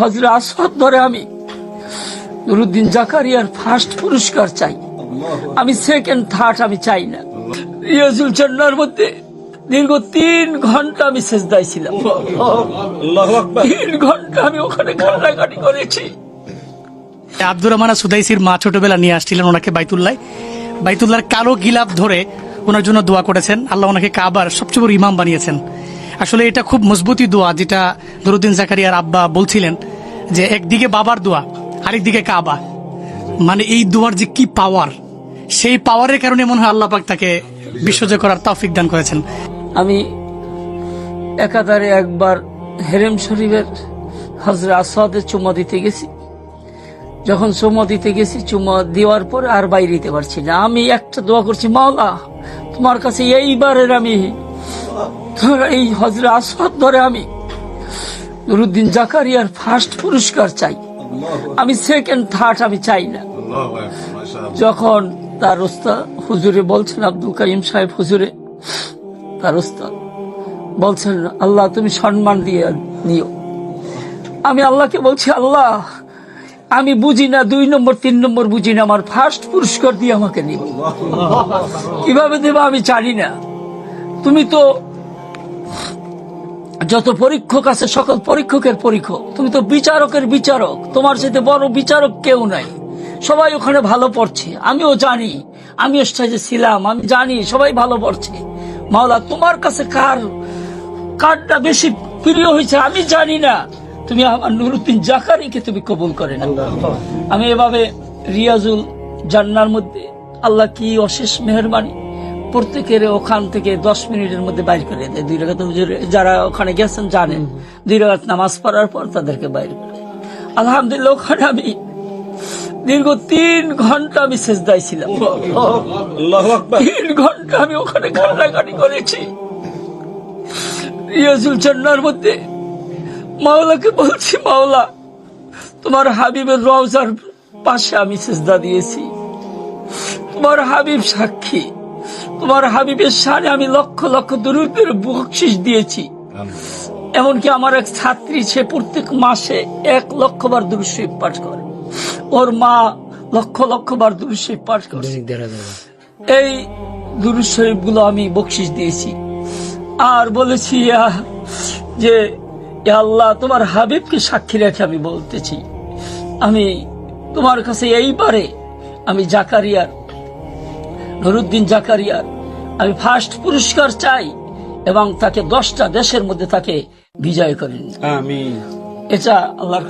হযরত আসওয়াদ ধরে আমি নুরুদ্দিন জাকারিয়ার ফার্স্ট পুরস্কার চাই, আমি সেকেন্ড থার্ড আমি চাই না। রিয়াজুল জান্নার মধ্যে দীর্ঘ 3 ঘন্টা আমি সেজদায় ছিলাম। 3 ঘন্টা আমি ওখানে কান্নাকাটি করেছি। আব্দুর রহমান সুদাইসির মা ছোটবেলা নিয়ে আসছিলেন ওনাকে বাইতুল্লাহর কালো গিলাফ ধরে ওনার জন্য দোয়া করেছেন। আল্লাহ ওনাকে কাবার সবচেয়ে বড় ইমাম বানিয়েছেন। আসলে এটা খুব মজবুতি দোয়া, যেটা নুরুদ্দিন জাকারিয়ার আব্বা বলছিলেন যে একদিকে বাবার দোয়া আরেকদিকে কাবা, মানে এই দোয়ার যে কি পাওয়ার, সেই পাওয়ারের কারণে মনে হয় আল্লাহ পাক তাকে বিশ্বজয় করার তৌফিক দান করেছেন। আমি একাধারে একবার হেরেম শরীফের হযরত আসওয়াদের চুমা দিতে গেছি। যখন চুমা দিতে গেছি, চুমা দেওয়ার পরে আর বাইরে দিতে পারছি না। আমি একটা দোয়া করছি, মাওলা তোমার কাছে এইবারের আমি এই হযরত আসওয়াদ ধরে আমি নুরুদ্দিন জাকারিয়ার ফার্স্ট পুরস্কার চাই, আমি সেকেন্ড থার্ড আমি চাই না। যখন তার ওস্তাদ হুজুরে বলছেন, আব্দুল কাইম সাহেব হুজুরে তার ওস্তাদ বলছেন, আল্লাহ তুমি সম্মান দিয়ে নিও। আমি আল্লাহকে বলছি, আল্লাহ আমি বুঝি না 2 নম্বর 3 নম্বর বুঝি না, আমার ফার্স্ট পুরস্কার দিয়ে আমাকে নিও। কিভাবে দেবা আমি জানি না। তুমি তো যত পরীক্ষক আছে সকল পরীক্ষকের পরীক্ষক, তুমি তো বিচারকের বিচারক, তোমার সাথে বড় বিচারক কেউ নাই। সবাই ওখানে ভালো পড়ছে, আমিও জানি, আমি স্টেজে ছিলাম, আমি জানি সবাই ভালো পড়ছে। মাওলা তোমার কাছে কারটা বেশি প্রিয় হয়েছে আমি জানি না, তুমি আমার নুরুদ্দিন জাকারিকে তুমি কবুল করে না। আমি এভাবে রিয়াজুল জান্নার মধ্যে আল্লাহ কি অশেষ মেহেরবানি, প্রত্যেকের ওখান থেকে 10 মিনিটের মধ্যে বাইর করে দেয়। 2 রাকাত হুজুর যারা ওখানে গেছেন জানেন, 2 রাকাত নামাজ পড়ার পর তাদেরকে বাইর করে। আলহামদুলিল্লাহ ওখানে আমি দীর্ঘ 3 ঘন্টা আমি সেজদায় ছিলাম। 3 ঘন্টা আমি ওখানে কান্নাকাটি করেছি। রিয়াজুল জান্নার মধ্যে মাওলাকে বলছি, মাওলা তোমার হাবিবের রওজার পাশে আমি সেজদা দিয়েছি, তোমার হাবিব সাক্ষী, তোমার হাবিবের শানে আমি লক্ষ লক্ষ দুরূদের বকশিশ দিয়েছি। এমনকি আমার এক ছাত্রী, সে প্রত্যেক মাসে 1 লক্ষ বার দুরূদ শরীফ পাঠ করে, ওর মা লক্ষ লক্ষ বার দুরূদ শরীফ পাঠ করে। এই দুরূদ শরীফ গুলো আমি বকশিশ দিয়েছি। আর বলেছি যে আল্লাহ তোমার হাবিবকে সাক্ষী রেখে আমি বলতেছি, আমি তোমার কাছে এইবারে আমি জাকারিয়ার নুরুদ্দিন জাকারিয়ার আমি ফার্স্ট পুরস্কার চাই এবং তাকে 10টা দেশের মধ্যে তাকে বিজয় করেন। আমিন। এটা আল্লাহর